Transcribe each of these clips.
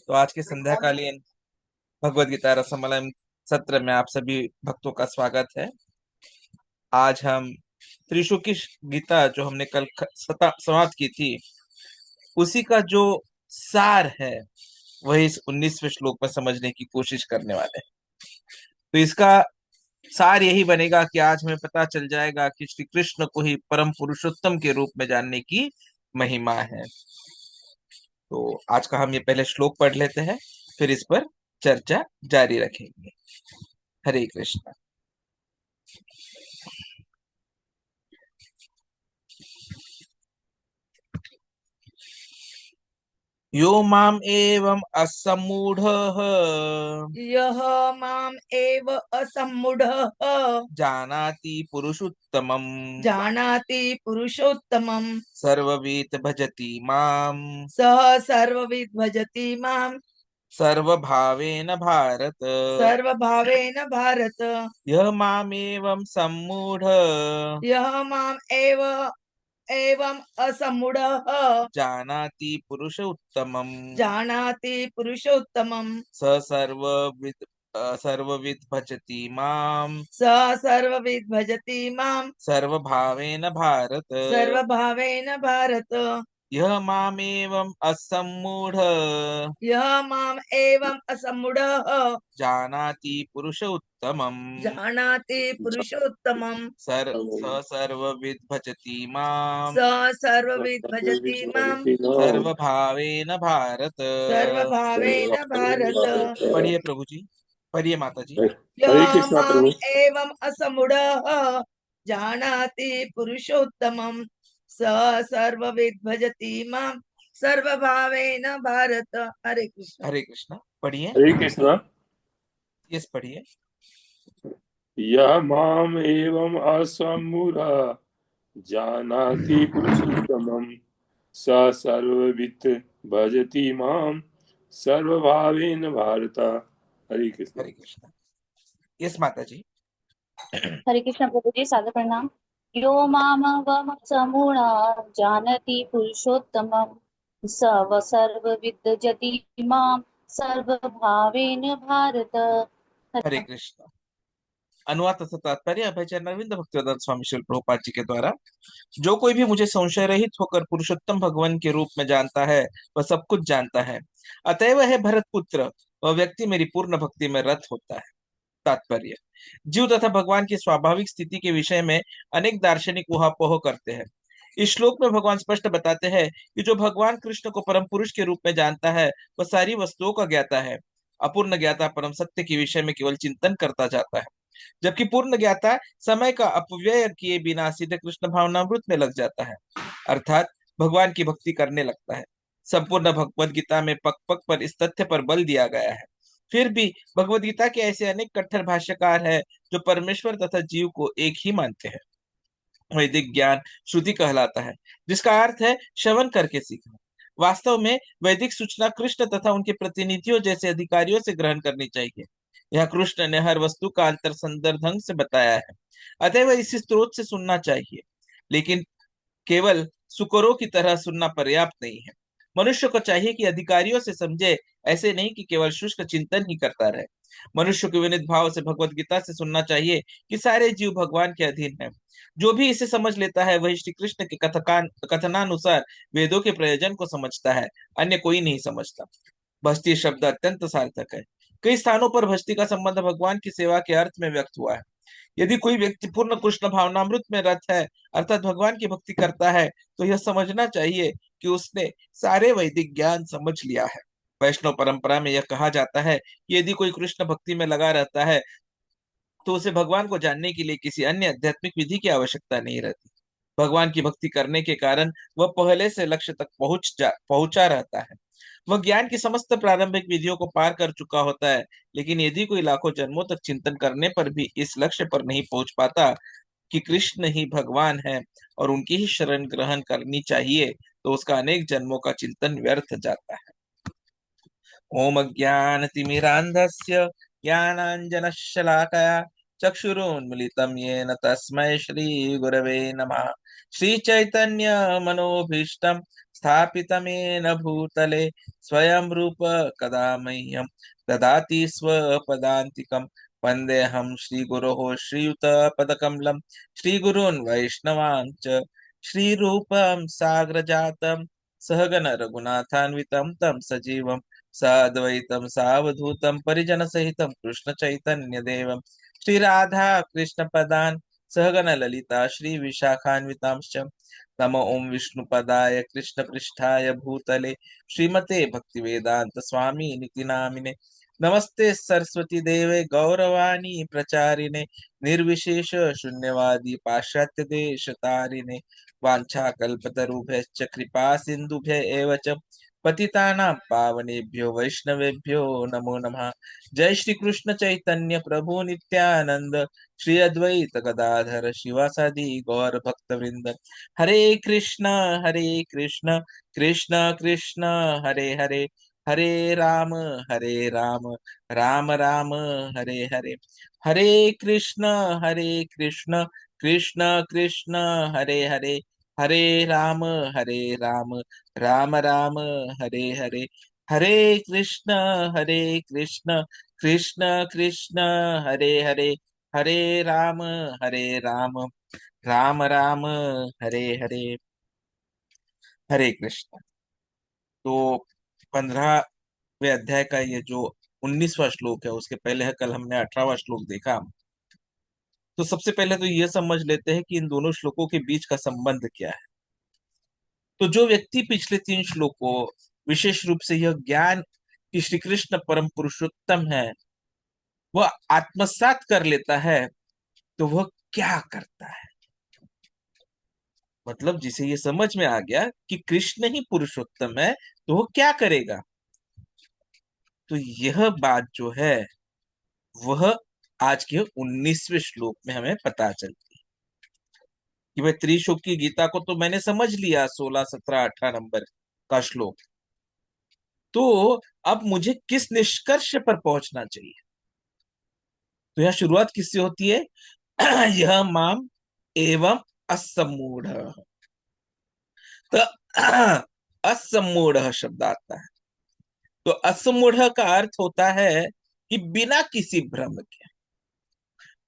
तो आज के संध्याकालीन भगवत गीता रसमलम सत्र में आप सभी भक्तों का स्वागत है। आज हम त्रिशुकी गीता जो हमने कल समाप्त की थी, उसी का जो सार है वही इस 19वें श्लोक में समझने की कोशिश करने वाले हैं। तो इसका सार यही बनेगा कि आज हमें पता चल जाएगा कि श्री कृष्ण को ही परम पुरुषोत्तम के रूप में जानने की महिमा है। तो आज का हम ये पहले श्लोक पढ़ लेते हैं, फिर इस पर चर्चा जारी रखेंगे। हरे कृष्ण। यो माम एवं असम्मूढ़ः यः माम् एव असम्मूढः जानाति पुरुषोत्तमम् जानाति पुरुषोत्तमम् सर्ववित् भजति माम सः सर्वविद् भजति माम् सर्वभावेन भारत। सर्वभावेन भारत। यः मामेवं सम्मूढ़ यः माम् एव एवम् असम्मूढः जानाति पुरुषोत्तमम् जानाति पुरुषोत्तमम् स सर्ववित् भजति माम सः सर्वविद् भजति माम् सर्वभावेन भारत। सर्वभावेन भारत। यः मामेवम् असम्मूढ़ यः माम् एवम् असम्मूढः जानाति पुरुषोत्तमम् जानाति पुरुषोत्तमम् स सर्वविद् भजति माम स सर्वविद् भजति माम् सर्वभावेन भारत। सर्वभावेन भारत। पढ़िए प्रभु जी, पढ़िए माता जी। हरे यः कृष्णा माम् प्रभु। एवम् असम्मूढः जानाति पुरुषोत्तमम् स सर्वविद् भजति माम् सर्वभावेन भारत। हरे कृष्ण। हरे कृष्णा। पढ़िए, हरे कृष्णा। यस पढ़िए। यः माम् एवम् असम्मूढः जानाति पुरुषोत्तमं स सर्ववित् भजति माम् सर्वभावेन भारत। हरे कृष्णा। हरे कृष्णा। यस माता जी। हरे कृष्ण प्रभु जी, सादर प्रणाम। यो मामवम समूढ़ा जानति पुरुषोत्तमं सव सर्वविद् जति माम सर्वभावेन भारत। हरे कृष्णा। अनुवाद तथा तात्पर्य अभयचरण अरविंद भक्तिवेदांत स्वामी श्रील प्रभुपाद जी के द्वारा। जो कोई भी मुझे संशय रहित होकर पुरुषोत्तम भगवान के रूप में जानता है, वह सब कुछ जानता है। अतएव है भरत पुत्र, वह व्यक्ति मेरी पूर्ण भक्ति में रत होता है। तात्पर्य: जीव तथा भगवान की स्वाभाविक स्थिति के विषय में अनेक दार्शनिक ऊहापोह करते हैं। इस श्लोक में भगवान स्पष्ट बताते हैं कि जो भगवान कृष्ण को परम पुरुष के रूप में जानता है, वह सारी वस्तुओं का ज्ञाता है। अपूर्ण ज्ञाता परम सत्य के विषय में केवल चिंतन करता जाता है, जबकि पूर्ण ज्ञाता समय का अपव्यय किए बिना सीधे कृष्ण भावनामृत में लग जाता है, अर्थात भगवान की भक्ति करने लगता है। संपूर्ण भगवद गीता में पक पक पर इस तथ्य पर बल दिया गया है। फिर भी भगवद गीता के ऐसे अनेक कट्टर भाष्यकार हैं जो परमेश्वर तथा जीव को एक ही मानते हैं। वैदिक ज्ञान श्रुति कहलाता है, जिसका अर्थ है श्रवण करके सीखना। वास्तव में वैदिक सूचना कृष्ण तथा उनके प्रतिनिधियों जैसे अधिकारियों से ग्रहण करनी चाहिए। यह कृष्ण ने हर वस्तु का अंतर संदर ढंग से बताया है, अतएव इसी स्रोत से सुनना चाहिए। लेकिन केवल सुकरों की तरह सुनना पर्याप्त नहीं है। मनुष्य को चाहिए कि अधिकारियों से समझे, ऐसे नहीं कि केवल शुष्क चिंतन ही करता रहे। मनुष्य को विनित भाव से भगवत गीता से सुनना चाहिए कि सारे जीव भगवान के अधीन हैं। जो भी इसे समझ लेता है वही श्री कृष्ण के कथनानुसार वेदों के प्रयोजन को समझता है, अन्य कोई नहीं समझता। भक्ति शब्द अत्यंत सार्थक है। कई स्थानों पर भक्ति का संबंध भगवान की सेवा के अर्थ में व्यक्त हुआ है। यदि कोई व्यक्ति पूर्ण कृष्ण भावनामृत में रत है, अर्थात भगवान की भक्ति करता है, तो यह समझना चाहिए कि उसने सारे वैदिक ज्ञान समझ लिया है। वैष्णव परंपरा में यह कहा जाता है कि यदि कोई कृष्ण भक्ति में लगा रहता है, तो उसे भगवान को जानने के लिए किसी अन्य आध्यात्मिक विधि की आवश्यकता नहीं रहती। भगवान की भक्ति करने के कारण वह पहले से लक्ष्य तक पहुंचा रहता है। वह ज्ञान की समस्त प्रारंभिक विधियों को पार कर चुका होता है। लेकिन यदि कोई लाखों जन्मों तक चिंतन करने पर भी इस लक्ष्य पर नहीं पहुंच पाता कि कृष्ण ही भगवान है और उनकी ही शरण ग्रहण करनी चाहिए, तो उसका अनेक जन्मों का चिंतन व्यर्थ जाता है। ओम ज्ञानतिमिरान्धस्य ज्ञानाञ्जनशलाकया चक्षुरुन्मिलितं येन तस्मै श्रीगुरवे नमः। श्रीचैतन्यमनोभीष्टं स्थापितमेन भूतले स्वयं रूप कदा मह्यं ददाति स्वपदान्तिकं। वन्देऽहं श्रीगुरोः श्रीयुतपदकमलं श्रीगुरून् वैष्णवान् च श्रीरूपं साग्रजातं सहगण रघुनाथान्वितं तं सजीवं साद्वैतं सावधूतं परिजनसहितं कृष्ण चैतन्य देवं श्री राधा कृष्ण पदान् सहगण ललिता श्री विशाखान्वितांश्च। नमो ओम विष्णुपदाय कृष्ण पृष्ठाय भूतले श्रीमते भक्तिवेदांत स्वामी निति नामिने। नमस्ते सरस्वती देवे गौरवाणी प्रचारिणे निर्विशेष शून्यवादी पाश्चात्य देश तारिणे। वाञ्छाकल्पतरुभ्यश्च कृपा सिन्धुभ्य एव च पतितानां पावनेभ्यो वैष्णवेभ्यो नमो नमः। जय श्री कृष्ण चैतन्य प्रभु नित्यानंद श्री अद्वैत गदाधर शिवासादि गौर भक्त वृंद। हरे कृष्ण कृष्ण कृष्ण हरे हरे, हरे राम राम राम हरे हरे। हरे कृष्ण कृष्ण कृष्ण हरे हरे, हरे राम राम राम हरे हरे। हरे कृष्ण कृष्ण कृष्ण हरे हरे, हरे राम राम राम हरे हरे। हरे कृष्ण। तो 15वें अध्याय का ये जो 19वां श्लोक है, उसके पहले है कल हमने 18वां श्लोक देखा। तो सबसे पहले तो ये समझ लेते हैं कि इन दोनों श्लोकों के बीच का संबंध क्या है। तो जो व्यक्ति पिछले 3 श्लोकों, विशेष रूप से यह ज्ञान कि श्री कृष्ण परम पुरुषोत्तम है, वह आत्मसात कर लेता है, तो वह क्या करता है। मतलब जिसे ये समझ में आ गया कि कृष्ण ही पुरुषोत्तम है, तो वो क्या करेगा। तो यह बात जो है वह आज के 19वें श्लोक में हमें पता चलती है कि भाई त्रिशुक की गीता को तो मैंने समझ लिया, 16 17 18 नंबर का श्लोक। तो अब मुझे किस निष्कर्ष पर पहुंचना चाहिए। तो यह शुरुआत किससे होती है। यह माम एवं असमूढ़। तो असमूढ़ शब्द आता है। तो असमूढ़ का अर्थ होता है कि बिना किसी भ्रम के।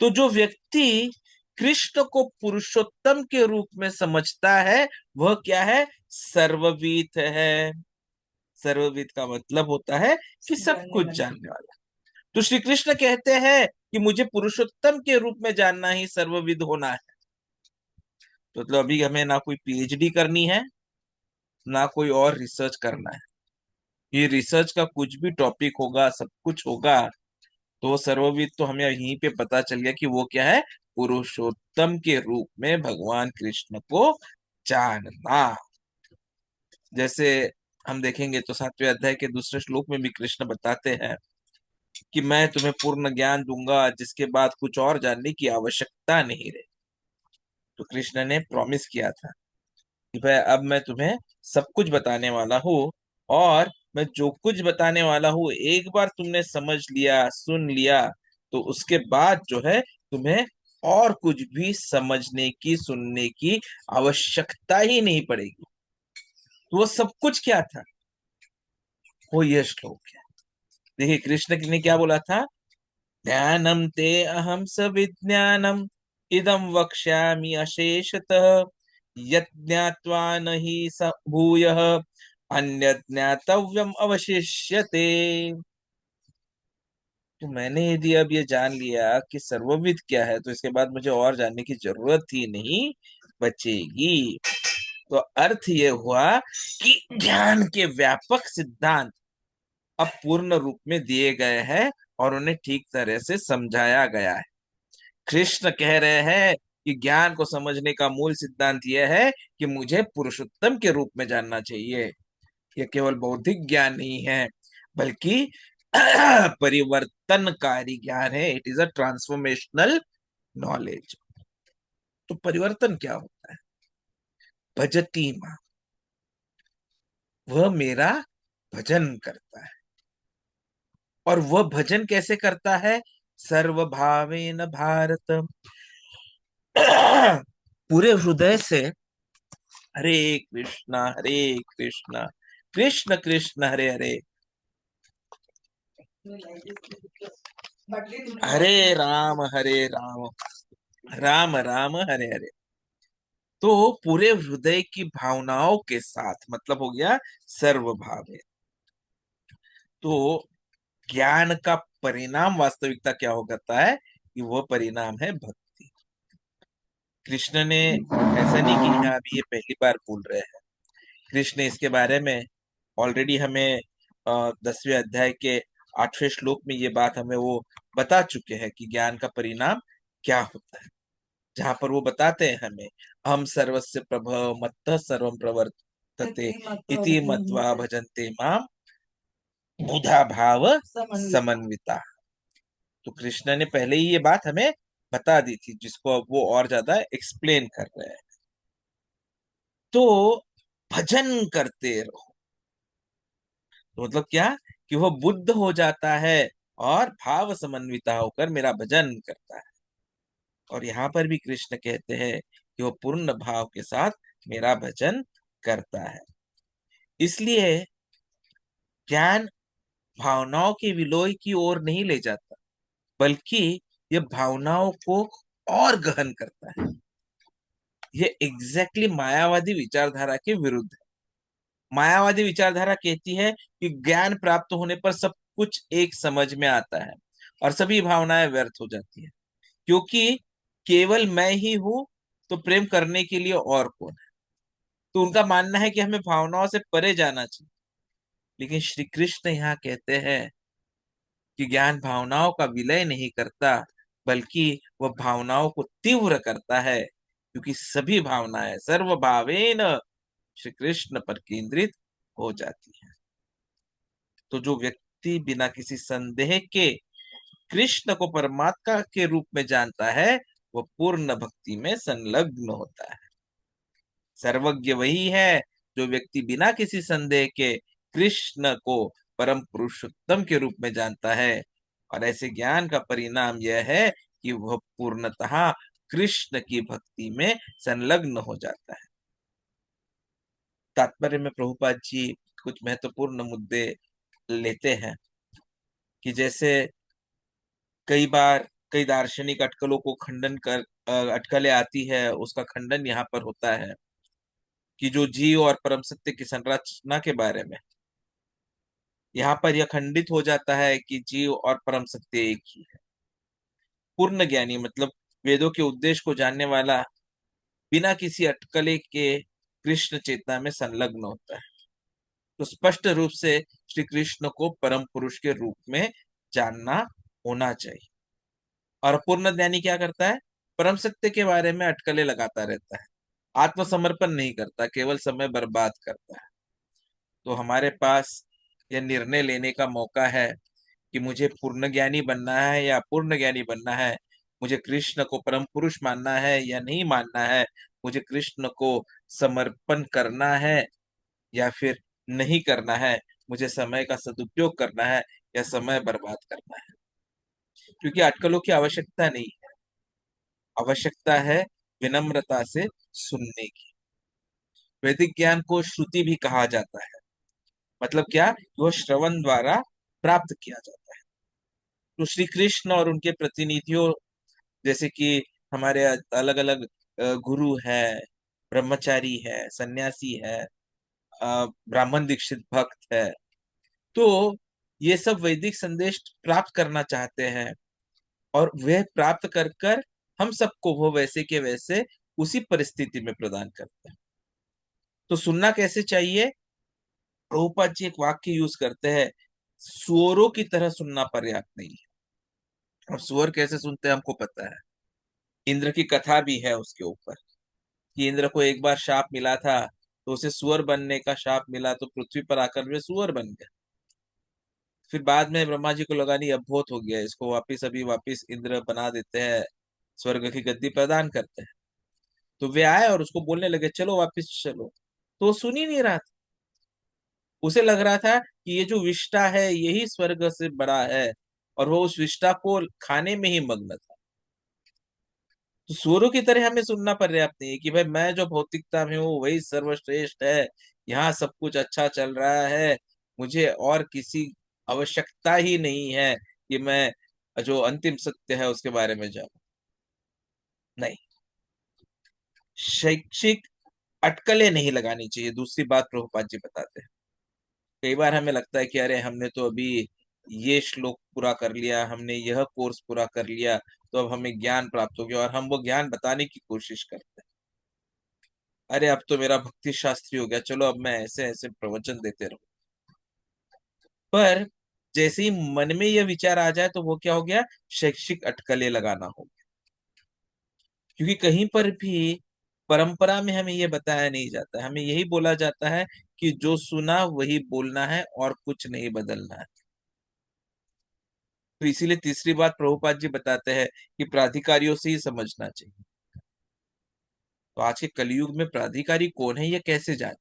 तो जो व्यक्ति कृष्ण को पुरुषोत्तम के रूप में समझता है, वह क्या है, सर्वविद है। सर्वविद का मतलब होता है कि सब कुछ जानने वाला। तो श्री कृष्ण कहते हैं कि मुझे पुरुषोत्तम के रूप में जानना ही सर्वविद होना है। तो मतलब अभी हमें ना कोई पीएचडी करनी है, ना कोई और रिसर्च करना है। ये रिसर्च का कुछ भी टॉपिक होगा, सब कुछ होगा, तो सर्वविद तो हमें यहीं पे पता चल गया कि वो क्या है, पुरुषोत्तम के रूप में भगवान कृष्ण को जानना। जैसे हम देखेंगे तो 7वें अध्याय के दूसरे श्लोक में भी कृष्ण बताते हैं कि मैं तुम्हें पूर्ण ज्ञान दूंगा, जिसके बाद कुछ और जानने की आवश्यकता नहीं रहे। तो कृष्ण ने प्रॉमिस किया था कि भाई अब मैं तुम्हें सब कुछ बताने वाला हूँ, और मैं जो कुछ बताने वाला हूँ एक बार तुमने समझ लिया, सुन लिया, तो उसके बाद जो है तुम्हें और कुछ भी समझने की, सुनने की आवश्यकता ही नहीं पड़ेगी। तो वो सब कुछ क्या था, वो ये श्लोक है। देखिए कृष्ण ने क्या बोला था, ज्ञानम ते अहम सविज्ञानम इदं वक्ष्यामि अशेषतः यत् ज्ञात्वा न हि स भूयः अन्यत् ज्ञातव्यम अवशिष्यते। तो मैंने यदि अब ये जान लिया कि सर्वविद क्या है, तो इसके बाद मुझे और जानने की जरूरत ही नहीं बचेगी। तो अर्थ ये हुआ कि ज्ञान के व्यापक सिद्धांत अब पूर्ण रूप में दिए गए हैं और उन्हें ठीक तरह से समझाया गया है। कृष्ण कह रहे हैं कि ज्ञान को समझने का मूल सिद्धांत यह है कि मुझे पुरुषोत्तम के रूप में जानना चाहिए। यह केवल बौद्धिक ज्ञान नहीं है, बल्कि परिवर्तनकारी ज्ञान है। It is a transformational knowledge. तो परिवर्तन क्या होता है, भजती मां, वह मेरा भजन करता है। और वह भजन कैसे करता है, सर्वभावेन भारत। पूरे हृदय से हरे कृष्णा कृष्ण कृष्ण हरे हरे, हरे राम राम राम हरे हरे। तो पूरे हृदय की भावनाओं के साथ मतलब हो गया सर्वभावे। तो ज्ञान का परिणाम वास्तविकता क्या हो जाता है कि वह परिणाम है भक्ति। कृष्ण ने ऐसा नहीं कि यहाँ अभी ये पहली बार बोल रहे हैं, कृष्ण इसके बारे में ऑलरेडी हमें 10वें अध्याय के 8वें श्लोक में ये बात हमें वो बता चुके हैं कि ज्ञान का परिणाम क्या होता है, जहां पर वो बताते हैं हमें हम सर्वस्य प्रभव मत्तः सर्वं प्रवर्तते इति मत्वा भजन्ते माम बुधा भाव समन्विता। तो कृष्ण ने पहले ही ये बात हमें बता दी थी, जिसको अब वो और ज्यादा एक्सप्लेन कर रहे हैं। तो भजन करते रहो, तो मतलब क्या कि वह बुद्ध हो जाता है और भाव समन्विता होकर मेरा भजन करता है। और यहाँ पर भी कृष्ण कहते हैं कि वो पूर्ण भाव के साथ मेरा भजन करता है। इसलिए ज्ञान भावनाओं के विलोय की ओर नहीं ले जाता, बल्कि यह भावनाओं को और गहन करता है। यह एग्जैक्टली मायावादी विचारधारा के विरुद्ध है। मायावादी विचारधारा कहती है कि ज्ञान प्राप्त होने पर सब कुछ एक समझ में आता है और सभी भावनाएं व्यर्थ हो जाती है, क्योंकि केवल मैं ही हूं तो प्रेम करने के लिए और कौन है। तो उनका मानना है कि हमें भावनाओं से परे जाना चाहिए। लेकिन श्री कृष्ण यहाँ कहते हैं कि ज्ञान भावनाओं का विलय नहीं करता, बल्कि वह भावनाओं को तीव्र करता है, क्योंकि सभी भावनाएं सर्वभावेन श्री कृष्ण पर केंद्रित हो जाती है। तो जो व्यक्ति बिना किसी संदेह के कृष्ण को परमात्मा के रूप में जानता है, वह पूर्ण भक्ति में संलग्न होता है। सर्वज्ञ वही है जो व्यक्ति बिना किसी संदेह के कृष्ण को परम पुरुषोत्तम के रूप में जानता है, और ऐसे ज्ञान का परिणाम यह है कि वह पूर्णतः कृष्ण की भक्ति में संलग्न हो जाता है। तात्पर्य में प्रभुपाद जी कुछ महत्वपूर्ण मुद्दे लेते हैं कि जैसे कई बार कई दार्शनिक अटकलों को खंडन कर अटकलें आती है, उसका खंडन यहाँ पर होता है कि जो जीव और परम सत्य की संरचना के बारे में यहाँ पर यह खंडित हो जाता है कि जीव और परम सत्य एक ही है। पूर्ण ज्ञानी मतलब वेदों के उद्देश्य को जानने वाला बिना किसी अटकले के कृष्ण चेतना में संलग्न होता है। तो स्पष्ट रूप से श्री कृष्ण को परम पुरुष के रूप में जानना होना चाहिए। और पूर्ण ज्ञानी क्या करता है? परम सत्य के बारे में अटकलें लगाता रहता है, आत्मसमर्पण नहीं करता, केवल समय बर्बाद करता है। तो हमारे पास यह निर्णय लेने का मौका है कि मुझे पूर्ण ज्ञानी बनना है या अपूर्ण ज्ञानी बनना है, मुझे कृष्ण को परम पुरुष मानना है या नहीं मानना है, मुझे कृष्ण को समर्पण करना है या फिर नहीं करना है, मुझे समय का सदुपयोग करना है या समय बर्बाद करना है। क्योंकि अटकलों की आवश्यकता नहीं है, आवश्यकता है विनम्रता से सुनने की। वैदिक ज्ञान को श्रुति भी कहा जाता है, मतलब क्या, वो श्रवण द्वारा प्राप्त किया जाता है। तो श्री कृष्ण और उनके प्रतिनिधियों जैसे कि हमारे अलग अलग गुरु है, ब्रह्मचारी है, सन्यासी है, ब्राह्मण दीक्षित भक्त है, तो ये सब वैदिक संदेश प्राप्त करना चाहते हैं, और वे प्राप्त कर कर हम सबको वो वैसे के वैसे उसी परिस्थिति में प्रदान करते हैं। तो सुनना कैसे चाहिए? प्रभुपाद जी एक वाक्य यूज करते हैं, सुअरों की तरह सुनना पर्याप्त नहीं है। और सुअर कैसे सुनते हैं हमको पता है, इंद्र की कथा भी है उसके ऊपर कि इंद्र को एक बार शाप मिला था, तो उसे सुअर बनने का शाप मिला, तो पृथ्वी पर आकर वे सुअर बन गए। फिर बाद में ब्रह्मा जी को लगा नहीं अब बहुत हो गया, इसको वापिस अभी वापिस इंद्र बना देते हैं, स्वर्ग की गद्दी प्रदान करते हैं। तो वे आए और उसको बोलने लगे चलो वापिस चलो, तो वो सुन ही नहीं रहा था। उसे लग रहा था कि ये जो विष्टा है यही स्वर्ग से बड़ा है और वो उस विष्टा को खाने में ही मग्न था। तो सूरों की तरह हमें सुनना पर्याप्त नहीं है कि भाई मैं जो भौतिकता में हूँ वही सर्वश्रेष्ठ है, यहाँ सब कुछ अच्छा चल रहा है, मुझे और किसी आवश्यकता ही नहीं है कि मैं जो अंतिम सत्य है उसके बारे में जानूं। नहीं, शैक्षिक अटकलें नहीं लगानी चाहिए। दूसरी बात प्रभुपाद जी बताते हैं, कई बार हमें लगता है कि अरे हमने तो अभी ये श्लोक पूरा कर लिया, हमने यह कोर्स पूरा कर लिया, तो अब हमें ज्ञान प्राप्त हो गया, और हम वो ज्ञान बताने की कोशिश करते हैं। अरे अब तो मेरा भक्ति शास्त्री हो गया, चलो अब मैं ऐसे ऐसे प्रवचन देते रहूं। पर जैसे ही मन में यह विचार आ जाए तो वो क्या हो गया, शैक्षिक अटकलें लगाना हो गया। क्योंकि कहीं पर भी परंपरा में हमें यह बताया नहीं जाता है, हमें यही बोला जाता है कि जो सुना वही बोलना है और कुछ नहीं बदलना है। तो इसीलिए तीसरी बात प्रभुपाद जी बताते हैं कि प्राधिकारियों से ही समझना चाहिए। तो आज के कलयुग में प्राधिकारी कौन है, ये कैसे जाने?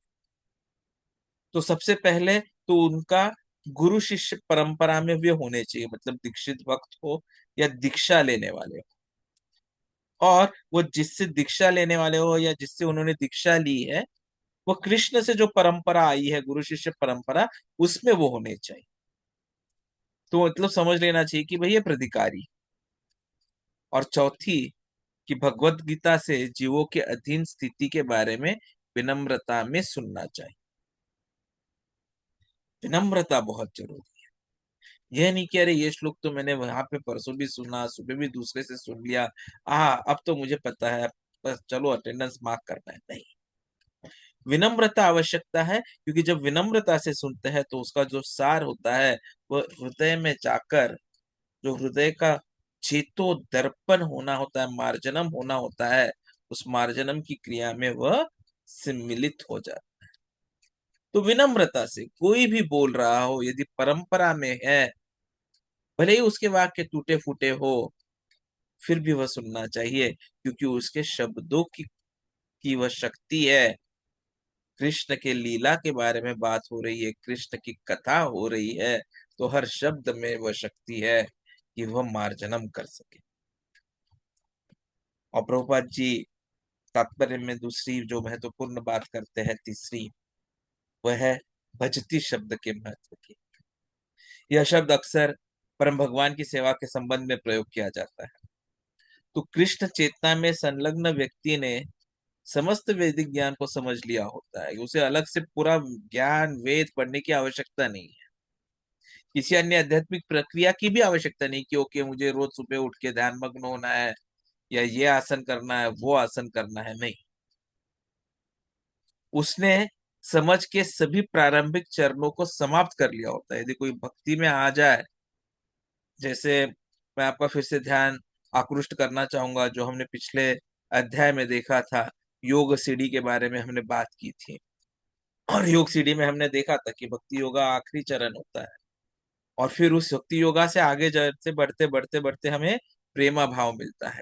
तो सबसे पहले तो उनका गुरु शिष्य परंपरा में वे होने चाहिए, मतलब दीक्षित भक्त हो या दीक्षा लेने वाले हो। और वो जिससे दीक्षा लेने वाले हो या जिससे उन्होंने दीक्षा ली है, वो कृष्ण से जो परंपरा आई है, गुरु शिष्य परंपरा, उसमें वो होने चाहिए। तो मतलब समझ लेना चाहिए कि भैया प्राधिकारी। और चौथी, कि भगवत गीता से जीवों के अधीन स्थिति के बारे में विनम्रता में सुनना चाहिए। विनम्रता बहुत जरूरी है। यह नहीं कि अरे ये श्लोक तो मैंने वहां पे परसों भी सुना, सुबह भी दूसरे से सुन लिया, अब तो मुझे पता है, बस चलो अटेंडेंस मार्क करना है। नहीं, विनम्रता आवश्यकता है, क्योंकि जब विनम्रता से सुनते हैं तो उसका जो सार होता है वह हृदय में जाकर, जो हृदय का चेतो दर्पण होना होता है, मार्जनम होना होता है, उस मार्जनम की क्रिया में वह सम्मिलित हो जाता है। तो विनम्रता से कोई भी बोल रहा हो, यदि परंपरा में है, भले ही उसके वाक्य टूटे फूटे हो, फिर भी वह सुनना चाहिए, क्योंकि उसके शब्दों की वह शक्ति है। कृष्ण के लीला के बारे में बात हो रही है, कृष्ण की कथा हो रही है, तो हर शब्द में वह शक्ति है कि वह मार्जनम कर सके। और प्रभुपाद जी तात्पर्य में दूसरी जो महत्वपूर्ण बात करते हैं, तीसरी, वह है भजती शब्द के महत्व की। यह शब्द अक्सर परम भगवान की सेवा के संबंध में प्रयोग किया जाता है। तो कृष्ण चेतना में संलग्न व्यक्ति ने समस्त वैदिक ज्ञान को समझ लिया होता है, उसे अलग से पूरा ज्ञान वेद पढ़ने की आवश्यकता नहीं है। किसी अन्य आध्यात्मिक प्रक्रिया की भी आवश्यकता नहीं कि ओके मुझे रोज सुबह उठ के ध्यान मग्न होना है, या ये आसन करना है, वो आसन करना है। नहीं, उसने समझ के सभी प्रारंभिक चरणों को समाप्त कर लिया होता है। यदि कोई भक्ति में आ जाए, जैसे मैं आपका फिर से ध्यान आकृष्ट करना चाहूंगा, जो हमने पिछले अध्याय में देखा था, योग सीढ़ी के बारे में हमने बात की थी। और योग सीढ़ी में हमने देखा था कि भक्ति योगा आखिरी चरण होता है, और फिर उस भक्ति योगा से आगे जाते बढ़ते बढ़ते बढ़ते हमें प्रेमा भाव मिलता है,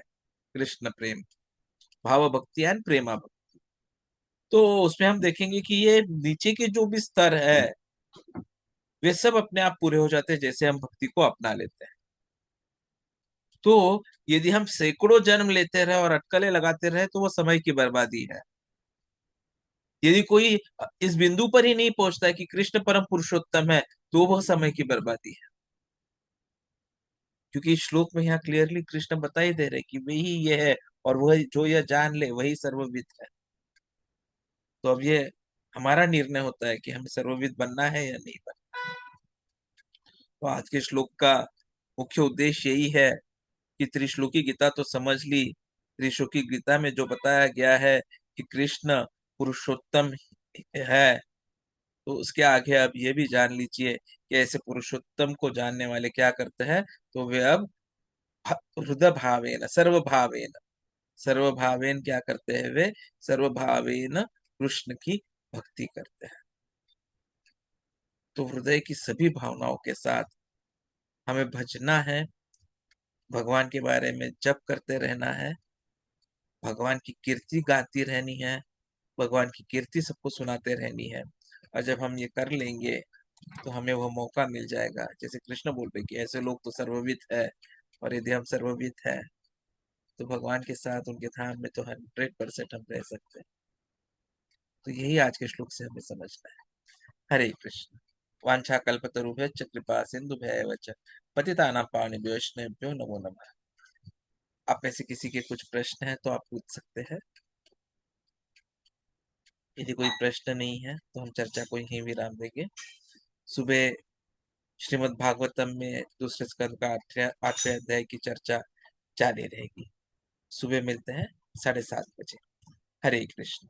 कृष्ण प्रेम भाव भक्ति एंड प्रेमा भक्ति। तो उसमें हम देखेंगे कि ये नीचे के जो भी स्तर है, वे सब अपने आप पूरे हो जाते हैं जैसे हम भक्ति को अपना लेते हैं। तो यदि हम सैकड़ों जन्म लेते रहे और अटकलें लगाते रहे, तो वो समय की बर्बादी है। यदि कोई इस बिंदु पर ही नहीं पहुंचता है कि कृष्ण परम पुरुषोत्तम है, तो वह समय की बर्बादी है। क्योंकि इस श्लोक में यहाँ क्लियरली कृष्ण बता ही दे रहे कि वही ये है, और वह जो यह जान ले वही सर्वविद है। तो अब ये हमारा निर्णय होता है कि हमें सर्वविद बनना है या नहीं बनना। तो आज के श्लोक का मुख्य उद्देश्य यही है कि त्रिश्लोकी गीता तो समझ ली। त्रिश्लोकी गीता में जो बताया गया है कि कृष्ण पुरुषोत्तम है, तो उसके आगे अब ये भी जान लीजिए कि ऐसे पुरुषोत्तम को जानने वाले क्या करते हैं, तो वे अब हृदय भावेन सर्वभावेन, सर्वभावेन क्या करते हैं, वे सर्वभावेन कृष्ण की भक्ति करते हैं। तो हृदय की सभी भावनाओं के साथ हमें भजना है, भगवान के बारे में जप करते रहना है, भगवान की कीर्ति गाती रहनी है, भगवान की कीर्ति सबको सुनाते रहनी है। और जब हम ये कर लेंगे तो हमें वह मौका मिल जाएगा। जैसे कृष्ण बोल रहे कि ऐसे लोग तो सर्वविद है, और यदि हम सर्वविद है तो भगवान के साथ उनके धाम में तो 100% हम रह सकते हैं। तो यही आज के श्लोक से हमें समझना है। हरे कृष्ण। वांछा कल्पतरुभ्यश्च कृपा सिंधुभ्यैव च पतितानां पावनेभ्यो वैष्णवेभ्यो नमो नमः। आप में से किसी के कुछ प्रश्न है तो आप पूछ सकते हैं। यदि कोई प्रश्न नहीं है तो हम चर्चा को यहीं विराम देंगे। सुबह श्रीमद् भागवतम में दूसरे स्कंद का 8वें अध्याय की चर्चा जारी रहेगी। सुबह मिलते हैं 7:30 बजे। हरे कृष्ण।